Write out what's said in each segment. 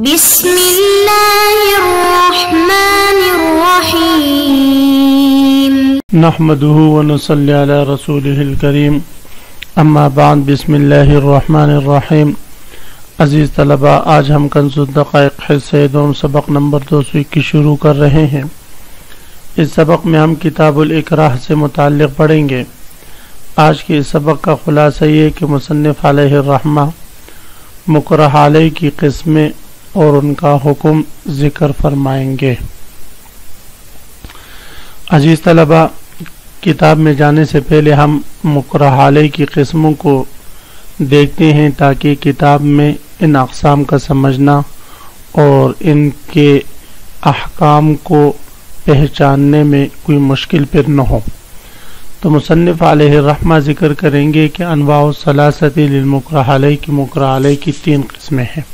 بسم اللہ الرحمن الرحیم نحمده ونصلی علی رسوله الکریم اما بعد بسم اللہ الرحمن الرحیم۔ عزیز طلباء، آج ہم کنز الدقائق حصہ دوم سبق نمبر 221 شروع کر رہے ہیں۔ اس سبق میں ہم کتاب الاکراہ سے متعلق پڑھیں گے۔ آج کے اس سبق کا خلاصہ یہ کہ مصنف علیہ الرحمہ مکرہ علیہ کی قسمیں اور ان کا حکم ذکر فرمائیں گے۔ عزیز طلباء، کتاب میں جانے سے پہلے ہم مکرہ علیہ کی قسموں کو دیکھتے ہیں تاکہ کتاب میں ان اقسام کا سمجھنا اور ان کے احکام کو پہچاننے میں کوئی مشکل پھر نہ ہو۔ تو مصنف علیہ الرحمہ ذکر کریں گے کہ انواع الثلاثۃ للمکرہ علیہ کی مکرہ علیہ کی 3 قسمیں ہیں۔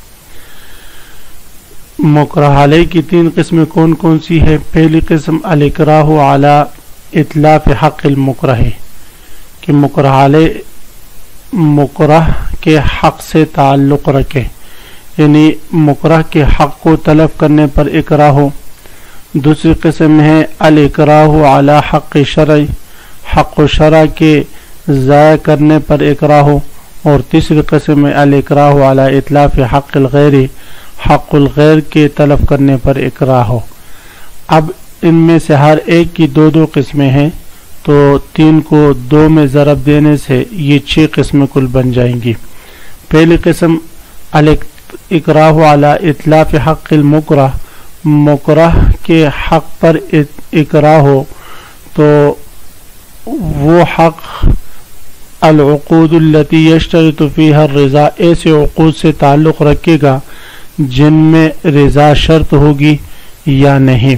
مکرہ علیہ کی 3 قسمیں کون کون سی ہے؟ پہلی قسم الاکراہ علی اتلاف حق المکرہ، کہ مکرہ علیہ مکرہ کے حق سے تعلق رکھے، یعنی مکرہ کے حق کو طلب کرنے پر اکراہ ہو۔ دوسری قسم ہے الاکراہ علی حق شرعی، حق و شرع کے ضائع کرنے پر اکراہ ہو۔ اور تیسری قسم ہے الاکراہ علی اتلاف حق الغیر، حق الغیر کے طلب کرنے پر اکراہ ہو۔ اب ان میں سے ہر ایک کی 2 قسمیں ہیں، تو 3 کو 2 میں ضرب دینے سے یہ 6 قسمیں کل بن جائیں گی۔ پہلی قسم الاکراہ علی اتلاف حق المکرہ، مکرہ کے حق پر اکراہ ہو، تو وہ حق العقود التي يشترط فيها الرضا، ایسے عقود سے تعلق رکھے گا جن میں رضا شرط ہوگی یا نہیں۔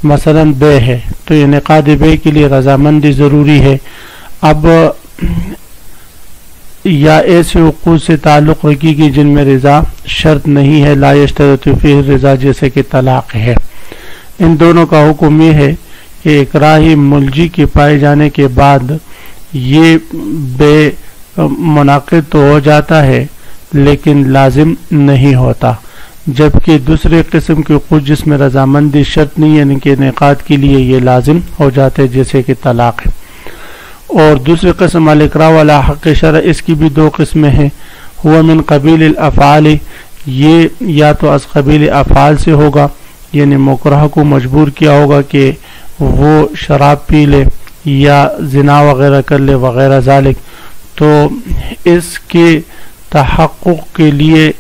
مثلا بے ہے تو انعقاد بے کے لیے رضامندی ضروری ہے۔ اب یا ایسے عقود سے تعلق رکھے گی جن میں رضا شرط نہیں ہے، لا یشترط فیہ الرضا، جیسے کہ طلاق ہے۔ ان دونوں کا حکم یہ ہے کہ اکراہ ملجی کے پائے جانے کے بعد یہ بے منعقد تو ہو جاتا ہے لیکن لازم نہیں ہوتا، جبکہ دوسرے قسم کے عقود جس میں رضامندی شرط نہیں ہے، ان کے انعقاد کے لیے یہ لازم ہو جاتے ہیں، جیسے کہ طلاق ہے۔ اور دوسری قسم الاکراہ علی حق شرع، اس کی بھی 2 قسمیں ہیں۔ ہوا من قبیل الافعال، یہ یا تو از قبیل افعال سے ہوگا، یعنی مکرہ کو مجبور کیا ہوگا کہ وہ شراب پی لے یا زنا وغیرہ کر لے وغیرہ ذالک، تو اس کے تحقق کے لیے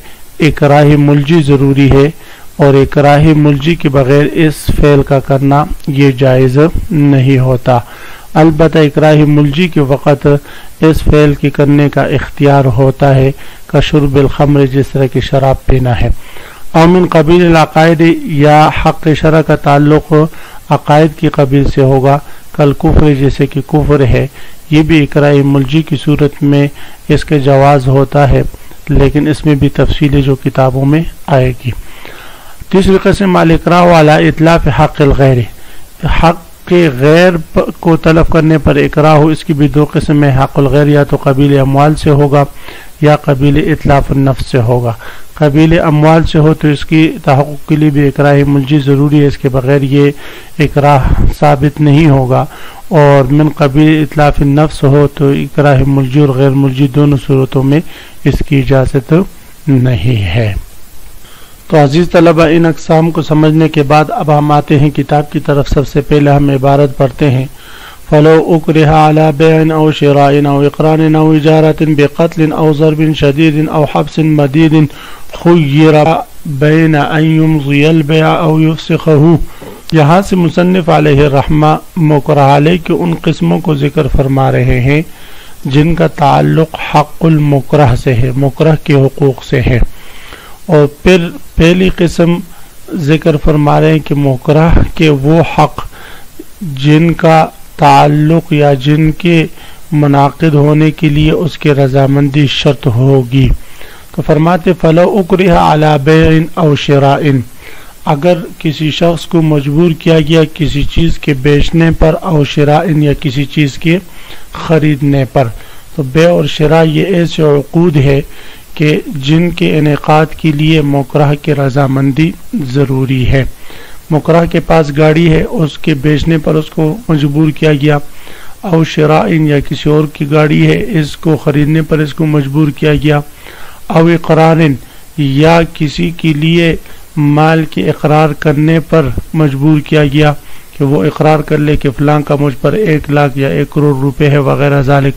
اکراہ ملجی ضروری ہے، اور اکراہ ملجی کے بغیر اس فعل کا کرنا یہ جائز نہیں ہوتا۔ البتہ اکراہ ملجی کے وقت اس فعل کے کرنے کا اختیار ہوتا ہے، کا شرب الخمر، جس طرح کی شراب پینا ہے۔ او من قبیل العقائد، یا حق شرع کا تعلق عقائد کی قبیل سے ہوگا، کل کفر، جیسے کہ کفر ہے، یہ بھی اکراہ ملجی کی صورت میں اس کے جواز ہوتا ہے، لیکن اس میں بھی تفصیلی جو کتابوں میں آئے گی۔ تیسری قسم الاکراہ علی اتلاف حق الغیر، حق کے غیر کو طلب کرنے پر اکراہ ہو۔ اس کی بھی 2 قسم ہے۔ حق الغیر یا تو قبیل اموال سے ہوگا یا قبیل اتلاف النفس سے ہوگا۔ قبیل اموال سے ہو تو اس کی تحقق کے لیے بھی اکراہ ملجی ضروری ہے، اس کے بغیر یہ اکراہ ثابت نہیں ہوگا۔ اور من قبیل اتلاف النفس ہو تو اکراہ ملجی اور غیر ملجی دونوں صورتوں میں اس کی اجازت نہیں ہے۔ تو عزیز طلبہ، ان اقسام کو سمجھنے کے بعد اب ہم آتے ہیں کتاب کی طرف۔ سب سے پہلے ہم عبارت پڑھتے ہیں: فَلَوْ أُكْرِهَ عَلَى بَيْعٍ أَوْ شِرَاءٍ أَوْ إِقْرَارٍ أَوْ إِجَارَةٍ بِقَتْلٍ أَوْ ضَرْبٍ شَدِيدٍ أَوْ حَبْسٍ مَدِيدٍ خُيِّرَ بَيْنَ أَنْ يُمْضِيَ الْبَيْعَ أَوْ يُفْسِخَهُ۔ یہاں سے مصنف علیہ الرحمہ مکرہ علیہ کے ان قسموں کو ذکر فرما رہے ہیں جن کا تعلق حق المکرہ سے ہے، مکرہ کے حقوق سے ہے۔ اور پھر پہلی قسم ذکر فرما رہے ہیں کہ مکرہ کے وہ حق جن کا تعلق یا جن کے منعقد ہونے کے لیے اس کے رضامندی شرط ہوگی۔ تو فرماتے فَلَوْ أُكْرِهَ عَلَى بَيْعٍ أَوْ شِرَاءٍ، اگر کسی شخص کو مجبور کیا گیا کسی چیز کے بیچنے پر، او شراء، یا کسی چیز کے خریدنے پر، تو بے اور شراء یہ ایسے عقود ہے کہ جن کے انعقاد کے لیے مکرہ کی رضامندی ضروری ہے. مکرہ کے پاس گاڑی ہے، اس کے بیچنے پر اس کو مجبور کیا گیا، او شرائن یا کسی اور کی گاڑی ہے، اس کو خریدنے پر اس کو مجبور کیا گیا، او اقرارن یا کسی کے لیے مال کے اقرار کرنے پر مجبور کیا گیا کہ وہ اقرار کر لے کہ فلاں کا مجھ پر 1 لاکھ یا 1 کروڑ روپے ہے وغیرہ ذالک،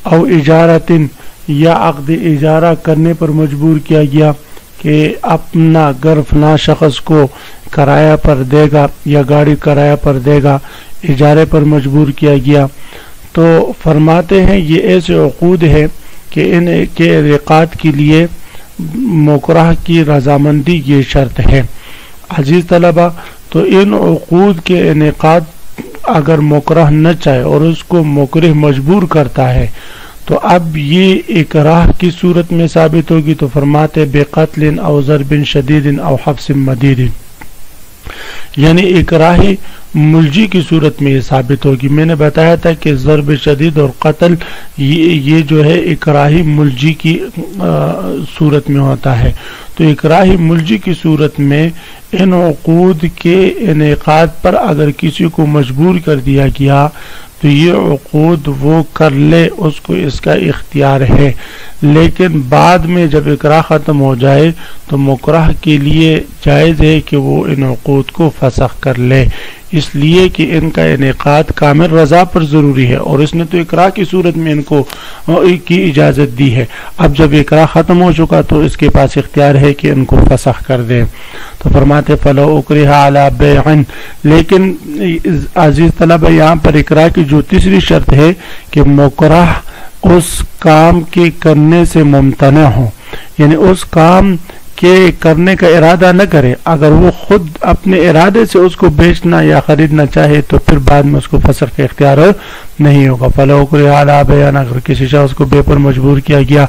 او اجارتن یا عقد اجارہ کرنے پر مجبور کیا گیا کہ اپنا گھر فلاں شخص کو کرایہ پر دے گا یا گاڑی کرایہ پر دے گا، اجارے پر مجبور کیا گیا. تو فرماتے ہیں یہ ایسے عقود ہے کہ ان کے انعقاد کے لیے مکرہ کی رضامندی یہ شرط ہے. عزیز طلبہ، تو ان عقود کے انعقاد اگر مکرہ نہ چاہے اور اس کو مکرہ مجبور کرتا ہے تو اب یہ اکراہ کی صورت میں ثابت ہوگی. تو فرماتے بقتل او ضرب شدید او حبس مدید، یعنی اکراہی ملجی کی صورت میں یہ ثابت ہوگی. میں نے بتایا تھا کہ ضرب شدید اور قتل یہ جو ہے اکراہی ملجی کی صورت میں ہوتا ہے. تو اکراہی ملجی کی صورت میں ان عقود کے انعقاد پر اگر کسی کو مجبور کر دیا گیا تو یہ عقود وہ کر لے، اس کو اس کا اختیار ہے. لیکن بعد میں جب اکراہ ختم ہو جائے تو مکرہ کے لیے جائز ہے کہ وہ ان عقود کو فسخ کر لے، اس لیے کہ ان کا انعقاد کامل رضا پر ضروری ہے اور اس نے تو اکراہ کی صورت میں ان کو کی اجازت دی ہے. اب جب اکراہ ختم ہو چکا تو اس کے پاس اختیار ہے کہ ان کو فسخ کر دے. تو فرماتے فلو اکرہ علی بیع، لیکن عزیز طلبہ یہاں پر اکراہ کی جو تیسری شرط ہے کہ مکرہ اس کام کے کرنے سے ممتنع ہو، یعنی اس کام کے کرنے کا ارادہ نہ کرے. اگر وہ خود اپنے ارادے سے اس کو بیچنا یا خریدنا چاہے تو پھر بعد میں اس کو فسخ کا اختیار نہیں ہوگا. فلو اکرہ علی بیع، اگر کسی شخص کو بے پر مجبور کیا گیا،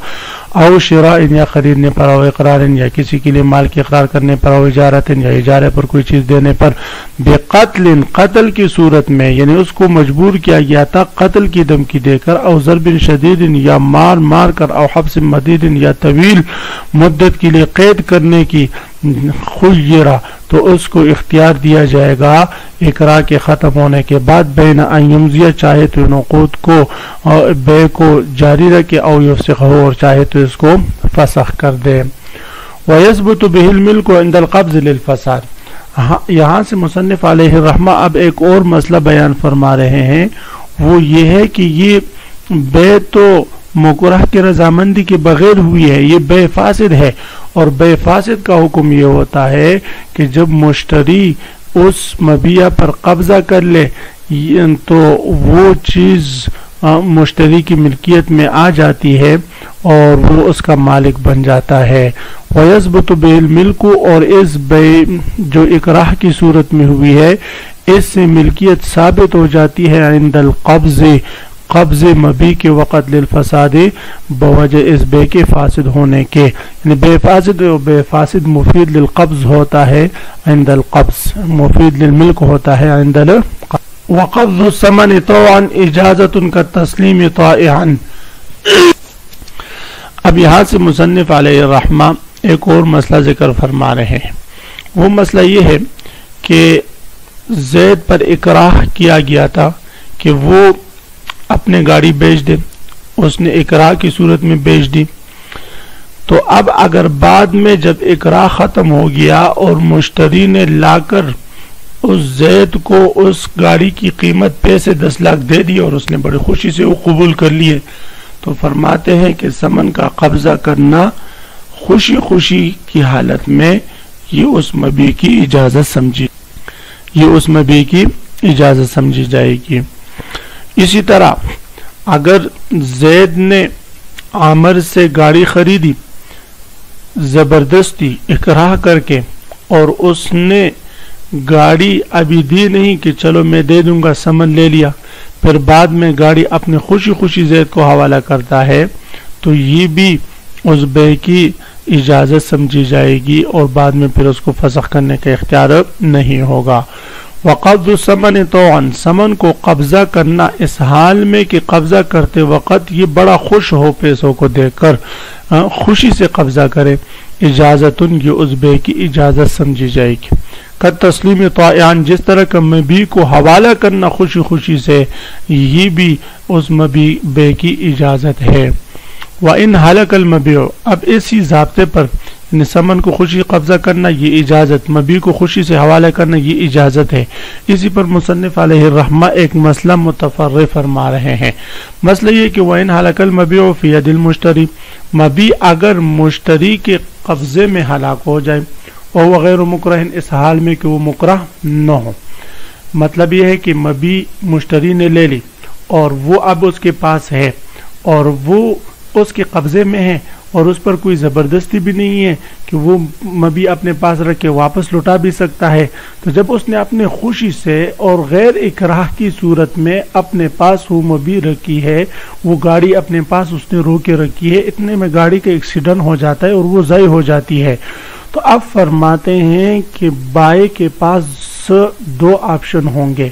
او شرائن یا خریدنے پر، او اقرارن یا کسی کے لیے مال کے اقرار کرنے پر، او اجارتن یا اجارے پر کوئی چیز دینے پر، بقتل قتل کی صورت میں، یعنی اس کو مجبور کیا گیا تھا قتل کی دھمکی دے کر، او ضرب شدید یا مار کر، او حبس مدید یا طویل مدت کے لیے قید کرنے کی، خیرہ تو اس کو اختیار دیا جائے گا اقرار کے ختم ہونے کے بعد، بین ان یمضی، چاہے تو ان عقود کو بے کو جاری رکھے، او یفسخ ہو، اور چاہے تو اس کو فسخ کر دے. وَيَثْبُتُ بِهِ الْمِلْكُ عِنْدَ الْقَبْضِ لِلْفَسَادِ. یہاں سے مصنف علیہ الرحمہ اب ایک اور مسئلہ بیان فرما رہے ہیں، وہ یہ ہے کہ یہ بے تو مکرہ کی رضامندی کے بغیر ہوئی ہے، یہ بے فاسد ہے، اور بے فاسد کا حکم یہ ہوتا ہے کہ جب مشتری اس مبیع پر قبضہ کر لے تو وہ چیز مشتری کی ملکیت میں آ جاتی ہے اور وہ اس کا مالک بن جاتا ہے. وَيَثْبُتُ بِهِ الْمِلْكُ، اور اس بے جو اکراہ کی صورت میں ہوئی ہے اس سے ملکیت ثابت ہو جاتی ہے عند القبض، قبض مبی کے وقت، للفساد بوجہ اس بے کے فاسد ہونے کے، یعنی بے فاسد و بے فاسد مفید للقبض ہوتا ہے عند القبض، مفید للملک ہوتا ہے عند القبض. وقبض الثمن طوعا اجازت کالتسلیم طائعا. اب یہاں سے مصنف علیہ الرحمہ ایک اور مسئلہ ذکر فرما رہے ہیں. وہ مسئلہ یہ ہے کہ زید پر اکراہ کیا گیا تھا کہ وہ اپنے گاڑی بیچ دے، اس نے اکراہ کی صورت میں بیچ دی. تو اب اگر بعد میں جب اکراہ ختم ہو گیا اور مشتری نے لا کر اس زید کو اس گاڑی کی قیمت پیسے 10 لاکھ دے دی اور اس نے بڑی خوشی سے وہ قبول کر لیے، تو فرماتے ہیں کہ ثمن کا قبضہ کرنا خوشی کی حالت میں یہ اس مبیع کی اجازت سمجھی جائے گی. اسی طرح اگر زید نے عامر سے گاڑی خریدی زبردستی اکراہ کر کے اور اس نے گاڑی ابھی دی نہیں کہ چلو میں دے دوں گا، ثمن لے لیا، پھر بعد میں گاڑی اپنے خوشی زید کو حوالہ کرتا ہے، تو یہ بھی اس بے کی اجازت سمجھی جائے گی اور بعد میں پھر اس کو فسخ کرنے کا اختیار نہیں ہوگا. وقبض الثمن طوعا، ثمن کو قبضہ کرنا اس حال میں کہ قبضہ کرتے وقت یہ بڑا خوش ہو پیسوں کو دیکھ کر، خوشی سے قبضہ کرے، اجازت یہ اس بے کی اجازت سمجھی جائے گی۔ قد تسلیم طائعان، جس طرح کا مبی کو حوالہ کرنا خوشی خوشی سے، یہ بھی اس مبی بے کی اجازت ہے۔ وَإِنْ هَلَكَ الْمَبِيعُ، اب اسی ضابطے پر ثمن کو خوشی قبضہ کرنا یہ اجازت، مبی کو خوشی سے حوالہ کرنا یہ اجازت ہے۔ اسی پر مصنف علیہ الرحمہ ایک مسئلہ متفرع فرما رہے ہیں۔ مسئلہ یہ کہ وَإِنْ هَلَكَ الْمَبِيعُ فِي يَدِ الْمُشْتَرِي، مبی اگر مشتری کے قبضے میں ہلاک ہو جائے، اور غیر مکرہ، اس حال میں کہ وہ مکرہ نہ ہو۔ مطلب یہ ہے کہ مبی مشتری نے لے لی اور وہ اب اس کے پاس ہے اور وہ اس کے قبضے میں ہے اور اس پر کوئی زبردستی بھی نہیں ہے کہ وہ مبی اپنے پاس رکھ کے واپس لوٹا بھی سکتا ہے، تو جب اس نے اپنے خوشی سے اور غیر اکراہ کی صورت میں اپنے پاس وہ مبی رکھی ہے، وہ گاڑی اپنے پاس اس نے رو کے رکھی ہے، اتنے میں گاڑی کا ایکسیڈنٹ ہو جاتا ہے اور وہ ضائع ہو جاتی ہے، تو اب فرماتے ہیں کہ بائع کے پاس دو آپشن ہوں گے۔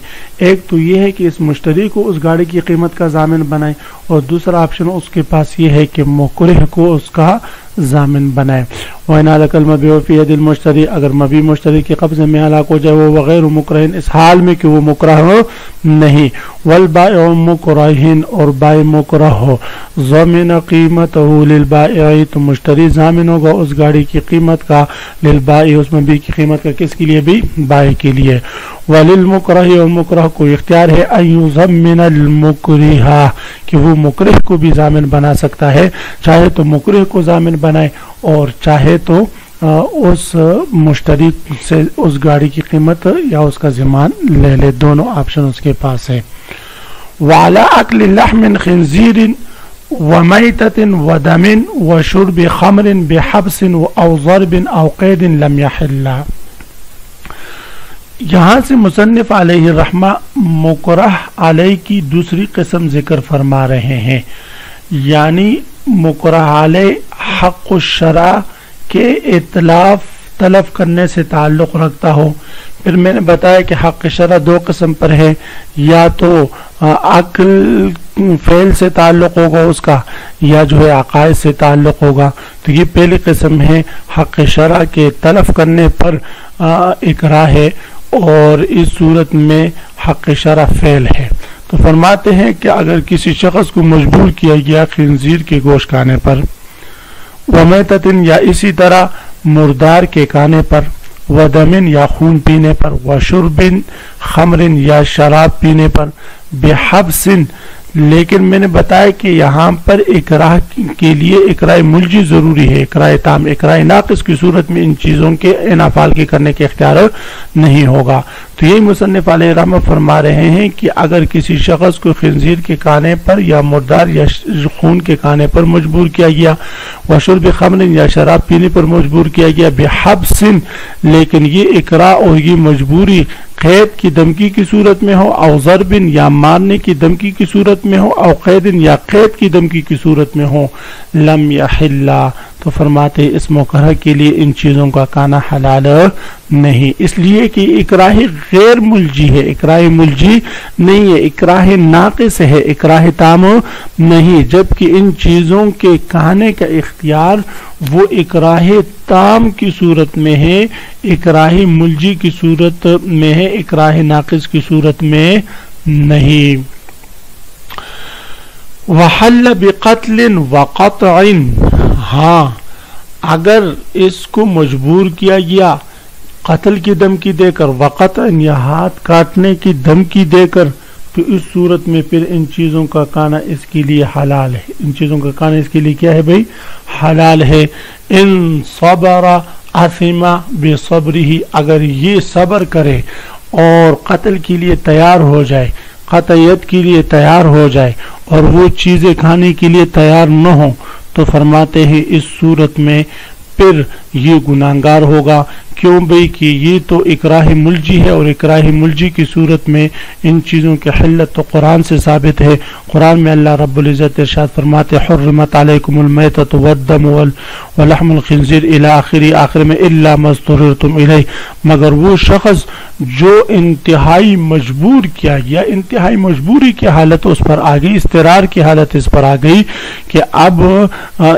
ایک تو یہ ہے کہ اس مشتری کو اس گاڑی کی قیمت کا ضامن بنائے، اور دوسرا آپشن اس کے پاس یہ ہے کہ مکرہ کو اس کا ضامن بنائے۔ وَإِنْ هَلَكَ الْمَبِيعُ فِي يَدِ الْمُشْتَرِي، اگر مبی مشتری کے قبضے میں ہلاک ہو جائے وہ غیر مکرہ، اس حال میں کہ وہ مکرہ ہو نہیں، وَالْبَائِعُ مُكْرَهٍ، اور بائع مکرہ ہو، ضَمِنَ قِيمَتَهُ لِلْبَائِعِ، تو مشتری ضامن ہوگا اس گاڑی کی قیمت کا، للبائع، اس مبی کی قیمت کا، کس کے لیے بھی؟ بائع کے لیے۔ وَلِلْمُكْرَهِ، اور مکرہ کو اختیار ہے أَن يُضَمِّنَ الْمُكْرِهَ، کہ وہ مکرہ کو بھی ضامن بنا سکتا ہے، چاہے تو مکرہ کو ضامن بنائے اور چاہے تو اس مشتری سے اس گاڑی کی قیمت یا اس کا ضمان لے لے، دونوں آپشن اس کے پاس ہے۔ وَعَلَىٰ أَكْلِ لَحْمٍ خِنْزِيرٍ وَمَيْتَةٍ وَدَمٍ وَشُرْبِ خَمْرٍ بِحَبْسٍ أَوْ ضَرْبٍ أَوْ قَيْدٍ لَمْ يَحِلَّ، یہاں سے مصنف علیہ الرحمہ مکرہ علیہ کی دوسری قسم ذکر فرما رہے ہیں، یعنی مکرہ علیہ حق الشرع کے اتلاف تلف کرنے سے تعلق رکھتا ہو۔ پھر میں نے بتایا کہ حق شرع دو قسم پر ہے، یا تو عقل فعل سے تعلق ہوگا اس کا، یا جو ہے عقائد سے تعلق ہوگا، تو یہ پہلی قسم ہے حق شرع کے تلف کرنے پر اکراہ ہے، اور اس صورت میں حق شرع فعل ہے۔ تو فرماتے ہیں کہ اگر کسی شخص کو مجبور کیا گیا خنزیر کے گوشت کھانے پر، ومیتتن، یا اسی طرح مردار کے کھانے پر، ودمن، یا خون پینے پر، وشربن، خمرن، یا شراب پینے پر، بحبسن، لیکن میں نے بتایا کہ یہاں پر اکراہ کے لیے اکراہ ملجی ضروری ہے، اکراہ تام، اکراہ ناقص کی صورت میں ان چیزوں کے ان افعال کے کرنے کے اختیار نہیں ہوگا۔ تو یہی مصنف علیہ الرحمہ فرما رہے ہیں کہ اگر کسی شخص کو خنزیر کے کھانے پر یا مردار یا خون کے کھانے پر مجبور کیا گیا، وشرب خمر، یا شراب پینے پر مجبور کیا گیا، بحبس، لیکن یہ اکراہ اور یہ مجبوری قید کی دھمکی کی صورت میں ہو، او ضرب، یا مارنے کی دھمکی کی صورت میں ہو، او قید، یا قید کی دھمکی کی صورت میں ہو، لم یحل، تو فرماتے اس مکرہ کے لیے ان چیزوں کا کھانا حلال نہیں، اس لیے کہ اکراہ غیر ملجی ہے، اکراہ ملجی نہیں ہے، اکراہ ناقص ہے، اکراہ تام نہیں، جبکہ ان چیزوں کے کھانے کا اختیار وہ اکراہ تام کی صورت میں ہے، اکراہ ملجی کی صورت میں ہے، اکراہ ناقص کی صورت میں نہیں۔ وحل بقتل وقطع، ہاں اگر اس کو مجبور کیا گیا قتل کی دھمکی دے کر، وقطع، یا ہاتھ کاٹنے کی دھمکی دے کر، تو اس صورت میں پھر ان چیزوں کا کھانا اس کے لیے حلال ہے، ان چیزوں کا کھانا اس کے لیے کیا ہے بھائی؟ حلال ہے۔ ان صبر اثم بصبرہ، اگر یہ صبر کرے اور قتل کے لیے تیار ہو جائے، قطعیت کے لیے تیار ہو جائے اور وہ چیزیں کھانے کے لیے تیار نہ ہوں، تو فرماتے ہیں اس صورت میں پھر یہ گناہگار ہوگا. کیوں بھئی کہ یہ تو اکراہ ملجی ہے، اور اکراہ ملجی کی صورت میں ان چیزوں کی حلت تو قرآن سے ثابت ہے. قرآن میں اللہ رب العزت ارشاد فرماتے حرمت علیکم المیتۃ والدم ولحم الخنزیر الی آخر میں الا ما اضطررتم الیہ، مگر وہ شخص جو انتہائی مجبور کیا یا انتہائی مجبوری کی حالت اس پر آ گئی، اضطرار کی حالت اس پر آ گئی کہ اب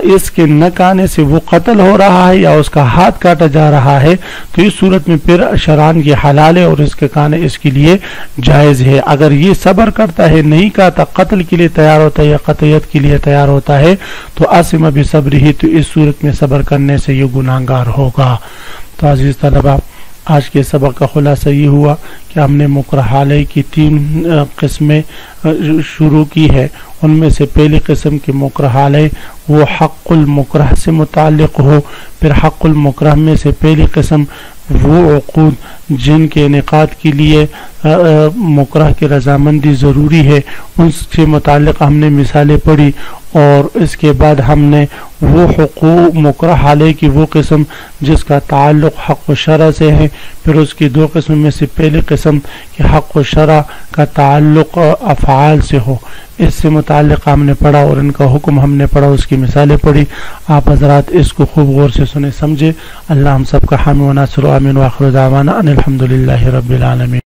اس کے نہ کانے سے وہ قتل ہو رہا ہے یا اس کا ہاتھ کاٹا جا رہا ہے، تو اس صورت میں پھر شرعاً یہ حلال ہے اور اس کے کانے اس کے لیے جائز ہے. اگر یہ صبر کرتا ہے، نہیں کہتا، قتل کے لیے تیار ہوتا ہے یا قطعیت کے لیے تیار ہوتا ہے، تو عاصم بصبرہ، تو اس صورت میں صبر کرنے سے یہ گناہگار ہوگا. تو عزیز طلبہ، آج کے سبق کا خلاصہ یہ ہوا کہ ہم نے مکرہ علیہ کی 3 قسمیں شروع کی ہے. ان میں سے پہلی قسم کی مکرہ علیہ وہ حق المکرہ سے متعلق ہو. پھر حق المکرہ میں سے پہلی قسم وہ عقود جن کے انعقاد کے لیے مکرہ کی رضامندی ضروری ہے، ان سے متعلق ہم نے مثالیں پڑھی. اور اس کے بعد ہم نے وہ حقوق مکرہ علیہ کی وہ قسم جس کا تعلق حق و شرع سے ہے. پھر اس کی 2 قسم میں سے پہلی قسم کہ حق و شرع کا تعلق افعال سے ہو، اس سے متعلق ہم نے پڑھا اور ان کا حکم ہم نے پڑھا، اس کی مثالیں پڑھی. آپ حضرات اس کو خوب غور سے سنیں سمجھے. اللہ ہم سب کا حامی و ناصر و آمین و آخر دعوانا ان الحمدللہ رب العالمین.